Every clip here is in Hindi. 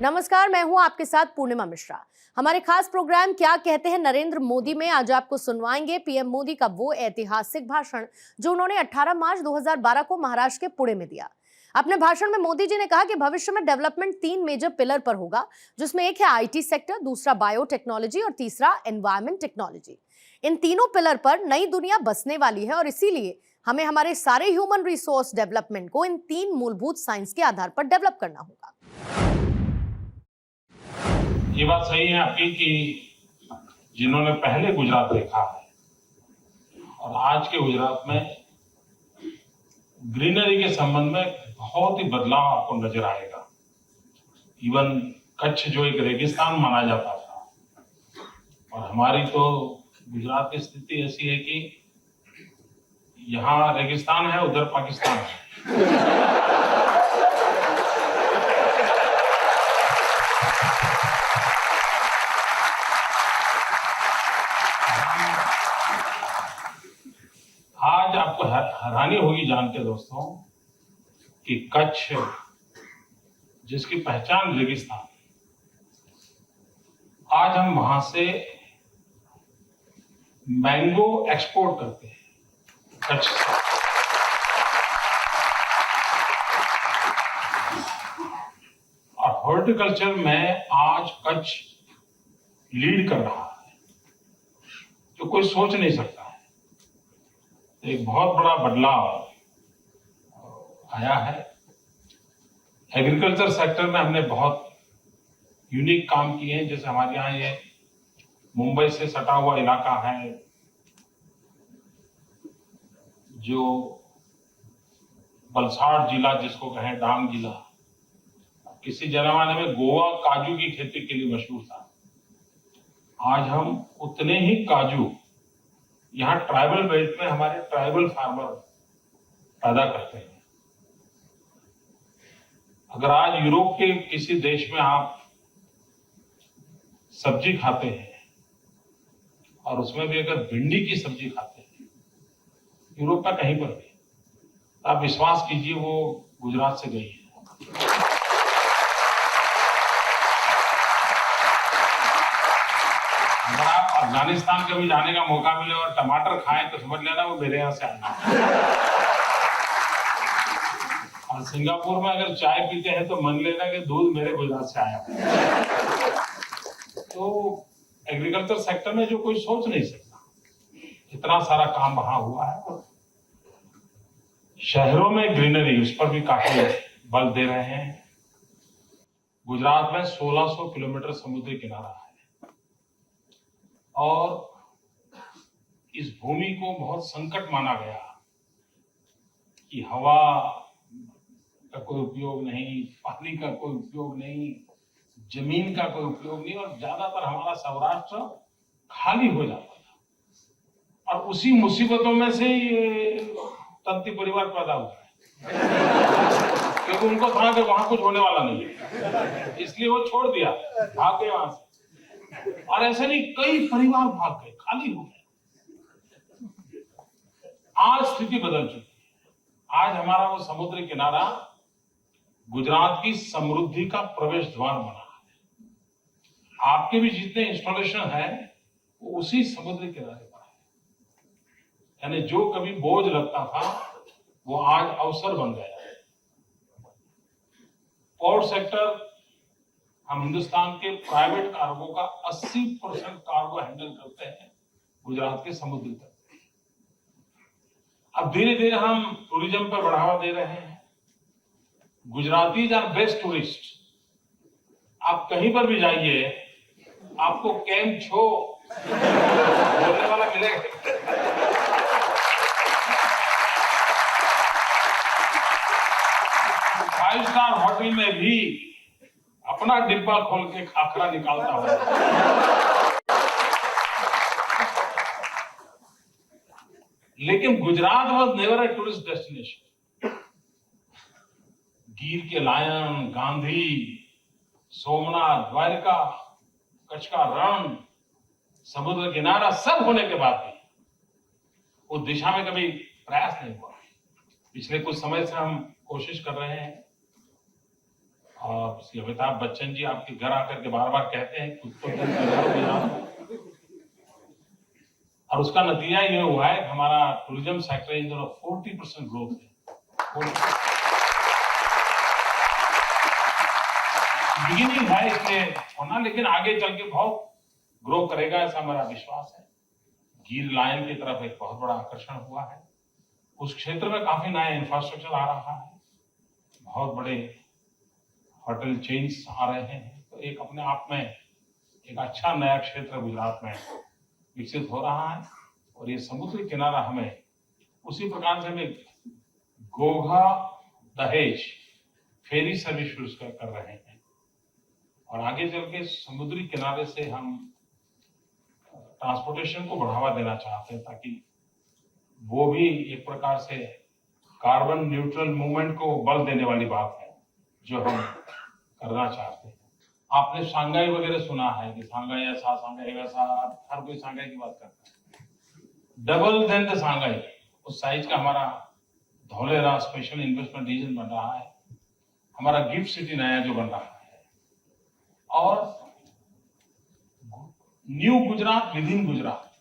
नमस्कार, मैं हूं आपके साथ पूर्णिमा मिश्रा। हमारे खास प्रोग्राम क्या कहते हैं नरेंद्र मोदी में आज आपको सुनवाएंगे पीएम मोदी का वो ऐतिहासिक भाषण जो उन्होंने 18 मार्च 2012 को महाराष्ट्र के पुणे में दिया। अपने भाषण में मोदी जी ने कहा कि भविष्य में डेवलपमेंट 3 मेजर पिलर पर होगा, जिसमें एक है आईटी सेक्टर, दूसरा बायोटेक्नोलॉजी और तीसरा एनवायरमेंट टेक्नोलॉजी। इन तीनों पिलर पर नई दुनिया बसने वाली है और इसीलिए हमें हमारे सारे ह्यूमन रिसोर्स डेवलपमेंट को इन 3 मूलभूत साइंस के आधार पर डेवलप करना होगा। ये बात सही है आपकी कि जिन्होंने पहले गुजरात देखा है और आज के गुजरात में ग्रीनरी के संबंध में बहुत ही बदलाव आपको नजर आएगा। इवन कच्छ जो एक रेगिस्तान माना जाता था और हमारी तो गुजरात की स्थिति ऐसी है कि यहाँ रेगिस्तान है, उधर पाकिस्तान है। आज आपको हैरानी होगी जान के दोस्तों कि कच्छ जिसकी पहचान रेगिस्तान, आज हम वहां से मैंगो एक्सपोर्ट करते हैं कच्छ से। और हॉर्टिकल्चर में आज कच्छ लीड कर रहा है, जो कोई सोच नहीं सकता। एक बहुत बड़ा बदलाव आया है। एग्रीकल्चर सेक्टर में हमने बहुत यूनिक काम किए हैं। जैसे हमारे यहाँ ये मुंबई से सटा हुआ इलाका है जो वलसाड़ जिला जिसको कहें, डांग जिला, किसी जमाने में गोवा काजू की खेती के लिए मशहूर था। आज हम उतने ही काजू यहाँ ट्राइबल बेल्ट में हमारे ट्राइबल फार्मर पैदा करते हैं। अगर आज यूरोप के किसी देश में आप सब्जी खाते हैं और उसमें भी अगर भिंडी की सब्जी खाते हैं, यूरोप का कहीं पर भी, आप विश्वास कीजिए वो गुजरात से गई है। अगर आप अफगानिस्तान कभी जाने का मौका मिले और टमाटर खाएं तो समझ लेना वो मेरे यहाँ से आना है। और सिंगापुर में अगर चाय पीते हैं तो मान लेना कि दूध मेरे गुजरात से आया है। तो एग्रीकल्चर सेक्टर में जो कोई सोच नहीं सकता, इतना सारा काम वहां हुआ है। शहरों में ग्रीनरी, उस पर भी काफी बल दे रहे हैं। गुजरात में 1600 किलोमीटर समुद्री किनारा है और इस भूमि को बहुत संकट माना गया कि हवा का कोई उपयोग नहीं, पानी का कोई उपयोग नहीं, जमीन का कोई उपयोग नहीं, और ज्यादातर हमारा सौराष्ट्र खाली हो जाता था। और उसी मुसीबतों में से तंती परिवार पैदा हुआ है, क्योंकि उनको था कि वहां कुछ होने वाला नहीं है, इसलिए वो छोड़ दिया, भाग गए वहां से। और ऐसे नहीं, कई परिवार भाग गए, खाली हो गए। आज स्थिति बदल चुकी है। आज हमारा वो समुद्री किनारा गुजरात की समृद्धि का प्रवेश द्वार बना है। आपके भी जितने इंस्टॉलेशन है वो उसी समुद्री किनारे पर है। यानी जो कभी बोझ लगता था वो आज अवसर बन गया है। पोर्ट सेक्टर, हम हिंदुस्तान के प्राइवेट कार्गो का 80% कार्गो हैंडल करते हैं गुजरात के समुद्री तट। अब धीरे धीरे हम टूरिज्म पर बढ़ावा दे रहे हैं। Gujaratis are best tourist. आप कहीं पर भी जाइए, आपको केम छो बोलने वाला मिलेगा। 5 स्टार होटल में भी अपना डिब्बा खोल के खाखरा निकालता हूं। लेकिन Gujarat was never a tourist destination. गिर के लायन, गांधी, सोमनाथ, द्वारका, कच्छ का रण, समुद्र किनारा सब होने के बाद भी उस दिशा में कभी प्रयास नहीं हुआ। पिछले कुछ समय से हम कोशिश कर रहे हैं और श्री अमिताभ बच्चन जी आपके घर आकर के बार बार कहते हैं कुछ तो दिन पधारो गुजरात। और उसका नतीजा ये हुआ है कि हमारा टूरिज्म सेक्टर इन दोनों 40% ग्रोथ है। बिगिनिंग है इसलिए होना, लेकिन आगे चल के बहुत ग्रो करेगा ऐसा मेरा विश्वास है। गिर लायन की तरफ एक बहुत बड़ा आकर्षण हुआ है। उस क्षेत्र में काफी नया इंफ्रास्ट्रक्चर आ रहा है, बहुत बड़े होटल चेन्स आ रहे हैं, तो एक अपने आप में एक अच्छा नया क्षेत्र गुजरात में विकसित हो रहा है। और ये समुद्री किनारा हमें उसी प्रकार से हमें गोघा दहेज फेरी सर्विस शुरू कर रहे हैं, और आगे चल के समुद्री किनारे से हम ट्रांसपोर्टेशन को बढ़ावा देना चाहते हैं, ताकि वो भी एक प्रकार से कार्बन न्यूट्रल मूवमेंट को बल देने वाली बात है जो हम करना चाहते हैं। आपने शांघाई वगैरह सुना है कि शांघाई ऐसा शांघाई वैसा, हर कोई शांघाई की बात करता है। डबल देन द शांघाई, उस साइज का हमारा धौलेरा स्पेशल इन्वेस्टमेंट रीजन बन रहा है, हमारा गिफ्ट सिटी नया जो बन रहा है, और new Gujarat with in Gujarat,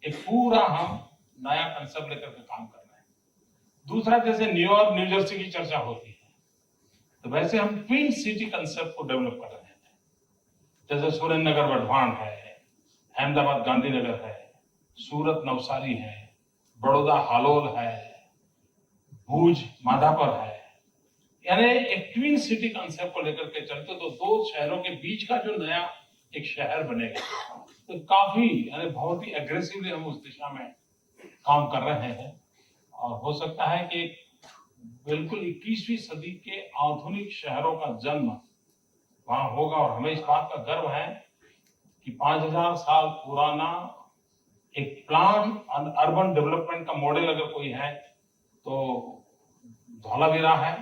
एक पूरा हम नया कंसेप्ट लेकर के काम कर रहे हैं। दूसरा, जैसे न्यूयॉर्क न्यू जर्सी की चर्चा होती है, तो वैसे हम ट्विन सिटी कंसेप्ट को डेवलप कर रहे हैं। जैसे सुरेंद्रनगर वढवान है, अहमदाबाद गांधीनगर है, सूरत नवसारी है, बड़ौदा हालोल है, भुज माधापर है, यानी एक ट्विन सिटी कंसेप्ट को लेकर के चलते तो दो शहरों के बीच का जो नया एक शहर बनेगा, तो काफी यानी बहुत ही एग्रेसिवली हम उस दिशा में काम कर रहे हैं। और हो सकता है कि बिल्कुल 21वीं सदी के आधुनिक शहरों का जन्म वहां होगा। और हमें इस बात का गर्व है कि 5000 साल पुराना एक प्लान अर्बन डेवलपमेंट का मॉडल अगर कोई है तो धौलावीरा है।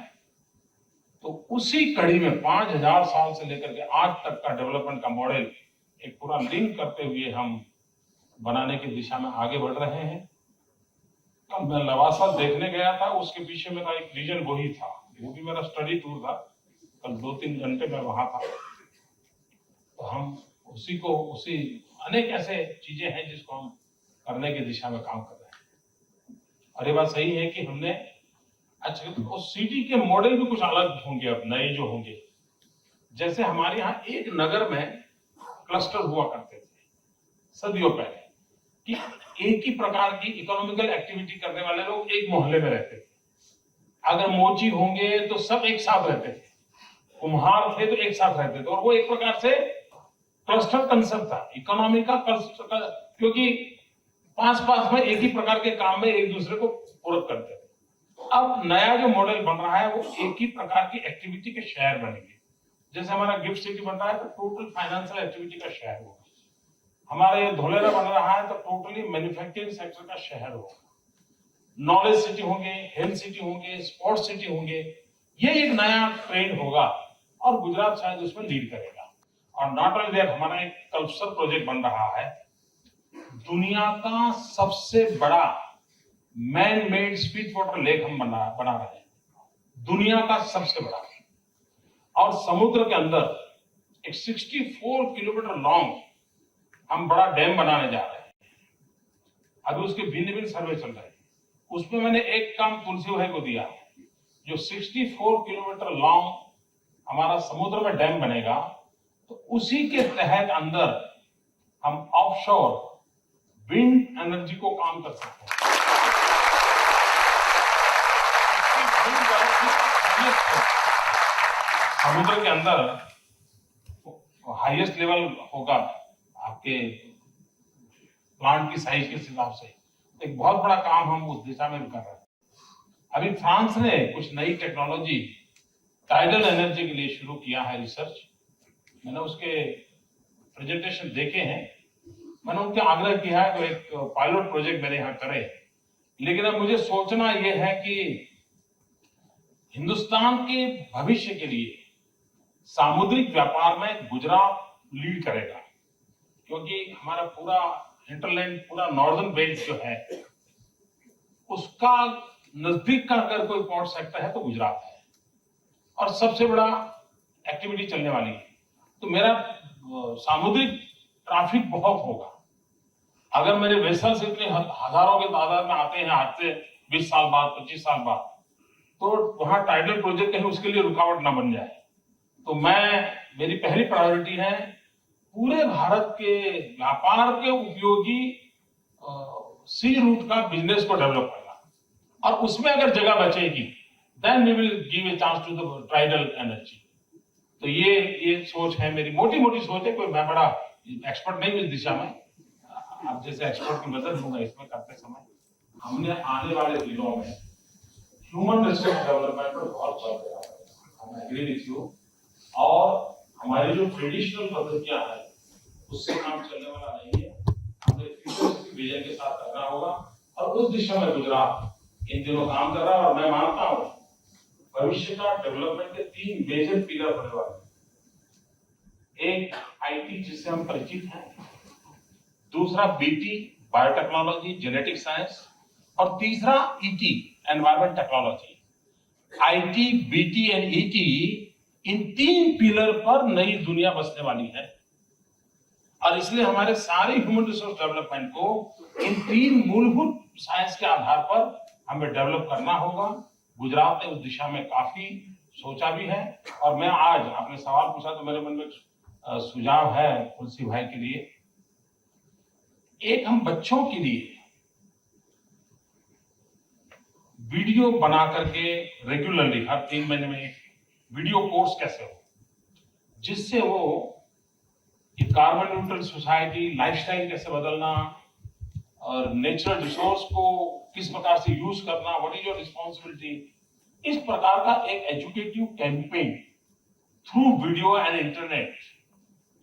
तो उसी कड़ी में 5000 साल से लेकर के आज तक का डेवलपमेंट का मॉडल एक पूरा लिंक करते हुए हम बनाने की दिशा में आगे बढ़ रहे हैं। कल मैं लवासा देखने गया था, उसके पीछे मेरा एक रीजन वही था, वो भी मेरा स्टडी टूर था। कल 2-3 घंटे में वहां था, तो हम उसी अनेक ऐसे चीजें हैं जिसको हम करने की दिशा में काम कर रहे हैं। और ये बात सही है कि हमने अच्छा तो सिटी के मॉडल भी कुछ अलग होंगे, अब नए जो होंगे। जैसे हमारे यहाँ एक नगर में क्लस्टर हुआ करते थे सदियों पहले, कि एक ही प्रकार की इकोनॉमिकल एक्टिविटी करने वाले लोग एक मोहल्ले में रहते थे। अगर मोची होंगे तो सब एक साथ रहते थे, कुम्हार थे तो एक साथ रहते थे, और वो एक प्रकार से क्लस्टर कंसेप्ट था इकोनॉमी का क्लस्टर का, क्योंकि पास पास में एक ही प्रकार के काम में एक दूसरे को पूरक करते थे। अब नया जो मॉडल बन रहा है वो एक ही प्रकार की एक्टिविटी के शहर बनेंगे। जैसे हमारा गिफ्ट सिटी बन रहा है तो टोटल फाइनेंशियल एक्टिविटी का शहर होगा। हमारे धोलेरा बन रहा है तो टोटली मैन्युफैक्चरिंग सेक्टर का शहर होगा। नॉलेज सिटी होंगे, हेल्थ सिटी होंगे, स्पोर्ट्स सिटी होंगे। ये एक नया ट्रेंड होगा और गुजरात शायद उसमें लीड करेगा। और नॉट ओनली दैट, हमारा एक कल्चरल प्रोजेक्ट बन रहा है, दुनिया का सबसे बड़ा man made speed water lake हम बना रहे हैं, दुनिया का सबसे बड़ा। और समुद्र के अंदर एक 64 किलोमीटर लॉन्ग हम बड़ा डैम बनाने जा रहे हैं। अभी उसके भिन्न भिन्न सर्वे चल रहे हैं। उसमें मैंने एक काम तुलसी भाई को दिया, जो 64 किलोमीटर लॉन्ग हमारा समुद्र में डैम बनेगा, तो उसी के तहत अंदर हम ऑफशोर विंड एनर्जी को काम कर सकते हैं। समुद्र के अंदर हाईएस्ट लेवल होगा आपके प्लांट की साइज के हिसाब से। एक बहुत बड़ा काम हम उस दिशा में भी कर रहे हैं। अभी फ्रांस ने कुछ नई टेक्नोलॉजी टाइडल एनर्जी के लिए शुरू किया है रिसर्च। मैंने उसके प्रेजेंटेशन देखे हैं। मैंने उनके आग्रह किया है तो एक पायलट प्रोजेक्ट मेरे यहाँ करे। लेकिन अब मुझे सोचना यह है कि हिंदुस्तान के भविष्य के लिए सामुद्रिक व्यापार में गुजरात लीड करेगा, क्योंकि हमारा पूरा हिंटरलैंड, पूरा नॉर्दर्न बेल्ट जो है, उसका नजदीक का अगर कोई पोर्ट सेक्टर है तो गुजरात है। और सबसे बड़ा एक्टिविटी चलने वाली है, तो मेरा सामुद्रिक ट्रैफिक बहुत होगा। अगर मेरे वेसल्स इतने हजारों के तादाद में आते हैं आज से 20 साल बाद, 25 साल बाद, तो वहां टाइडल प्रोजेक्ट कहीं उसके लिए रुकावट ना बन जाए। तो मेरी पहली प्रायोरिटी है पूरे भारत के व्यापार के उपयोगी सी रूट का बिजनेस को डेवलप करना, और उसमें अगर जगह बचेगी then we will give a chance to the tidal energy. तो ये सोच है मेरी, मोटी मोटी सोच है, कोई मैं बड़ा एक्सपर्ट नहीं हूं इस दिशा में। आप जैसे एक्सपर्ट की मदद लूंगा इसमें करते समय। हमने आने वाले दिनों में ह्यूमन रिसोर्स डेवलपमेंट पर बहुत जोर देना पड़ेगा, हम एग्री विथ यू। और हमारी जो ट्रेडिशनल पद्धतियां हैं उससे काम चलने वाला नहीं है, हमें फ्यूचरिस्टिक विजन के साथ करना होगा, और उस दिशा में गुजरात इन दिनों काम कर रहा है। और मैं मानता हूं भविष्य का डेवलपमेंट के 3 मेजर पिलर होने वाले, एक आईटी जिससे हम परिचित हैं, दूसरा बीटी बायोटेक्नोलॉजी जेनेटिक साइंस, और तीसरा ET environment technology. IT, BT and ET, in 3 pillar पर नई दुनिया बसने वाली है, और इसलिए हमारे सारे ह्यूमन रिसोर्स डेवलपमेंट को इन 3 मूलभूत साइंस के आधार पर हमें डेवलप करना होगा। गुजरात ने उस दिशा में काफी सोचा भी है, और मैं आज आपने सवाल पूछा तो मेरे मन में सुझाव है तुलसी भाई के लिए। एक हम बच्चों के लिए वीडियो बना करके रेगुलरली हर 3 महीने में वीडियो कोर्स कैसे हो, जिससे वो कार्बन न्यूट्रल सोसाइटी, लाइफस्टाइल कैसे बदलना, और नेचुरल रिसोर्स को किस प्रकार से यूज करना, व्हाट इज योर रिस्पॉन्सिबिलिटी, इस प्रकार का एक educative campaign through video and internet,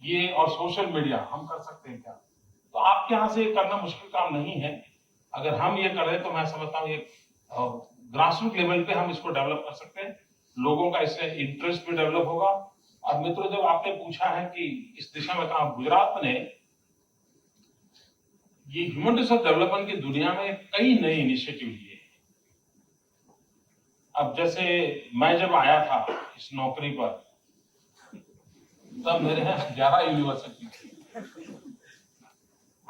ये और सोशल मीडिया हम कर सकते हैं क्या? तो आपके यहाँ से ये करना मुश्किल काम नहीं है। अगर हम ये करें तो मैं समझता हूँ ये ग्रासरूट लेवल पे हम इसको डेवलप कर सकते हैं, लोगों का इससे इंटरेस्ट भी डेवलप होगा। और मित्रों, जब आपने पूछा है कि इस दिशा में काम, गुजरात ने ये ह्यूमन रिसोर्स डेवलपमेंट की दुनिया में कई नए इनिशिएटिव लिए। अब जैसे मैं जब आया था इस नौकरी पर, तब मेरे यहाँ 11 यूनिवर्सिटी थी,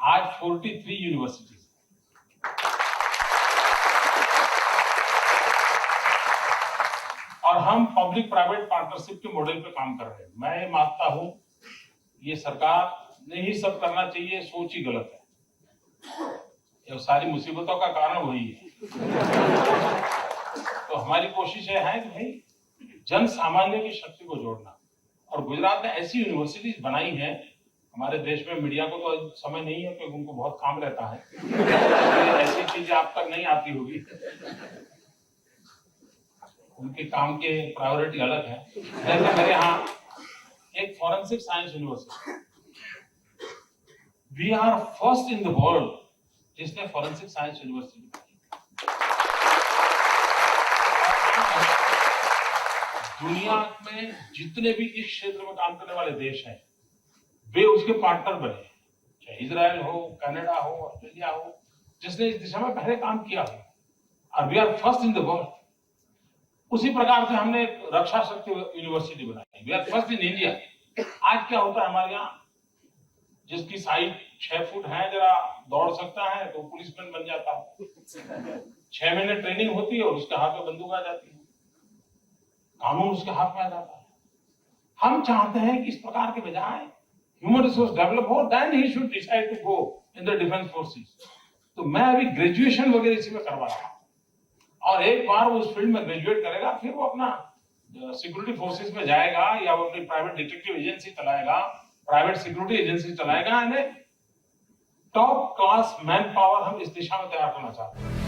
आज 43 यूनिवर्सिटीज। और हम पब्लिक प्राइवेट पार्टनरशिप के मॉडल पे काम कर रहे हैं। मैं मानता हूं ये सरकार ने ही सब करना चाहिए, सोच ही गलत है, ये सारी मुसीबतों का कारण वही है। तो हमारी कोशिश ये है कि भाई जन सामान्य की शक्ति को जोड़ना, और गुजरात ने ऐसी यूनिवर्सिटीज बनाई है। हमारे देश में मीडिया को तो समय नहीं है क्योंकि उनको बहुत काम रहता है, तो ऐसी चीजें आप तक नहीं आती होगी, उनके काम के प्रायोरिटी अलग है। जैसे मेरे यहाँ एक forensic science university, we are first in the world जिसने फॉरेंसिक साइंस यूनिवर्सिटी बनाई। दुनिया में जितने भी इस क्षेत्र में काम करने वाले देश हैं वे उसके पार्टनर बने, चाहे इजराइल हो, कनाडा हो, ऑस्ट्रेलिया हो, जिसने इस दिशा में पहले काम किया हो, और we are first in the world. उसी प्रकार से हमने एक रक्षा शक्ति यूनिवर्सिटी बनाई, we are first in India. आज क्या होता है हमारे यहाँ, जिसकी साइज 6 फुट है, जरा दौड़ सकता है तो पुलिसमैन बन जाता है। 6 महीने ट्रेनिंग होती है और उसके हाथ में बंदूक आ जाती है, कानून उसके हाथ में आ जाता है। हम चाहते हैं कि इस प्रकार के बजाय ह्यूमन रिसोर्स डेवलप हो, then he should decide to go in the defence forces. तो मैं अभी ग्रेजुएशन वगैरह इसी में करवा रहा हूं, और एक बार वो उस फील्ड में ग्रेजुएट करेगा फिर वो अपना सिक्योरिटी फोर्सेस में जाएगा, या वो अपनी प्राइवेट डिटेक्टिव एजेंसी चलाएगा, प्राइवेट सिक्योरिटी एजेंसी चलाएगा। टॉप क्लास मैन पावर हम इस दिशा में तैयार करना चाहते हैं।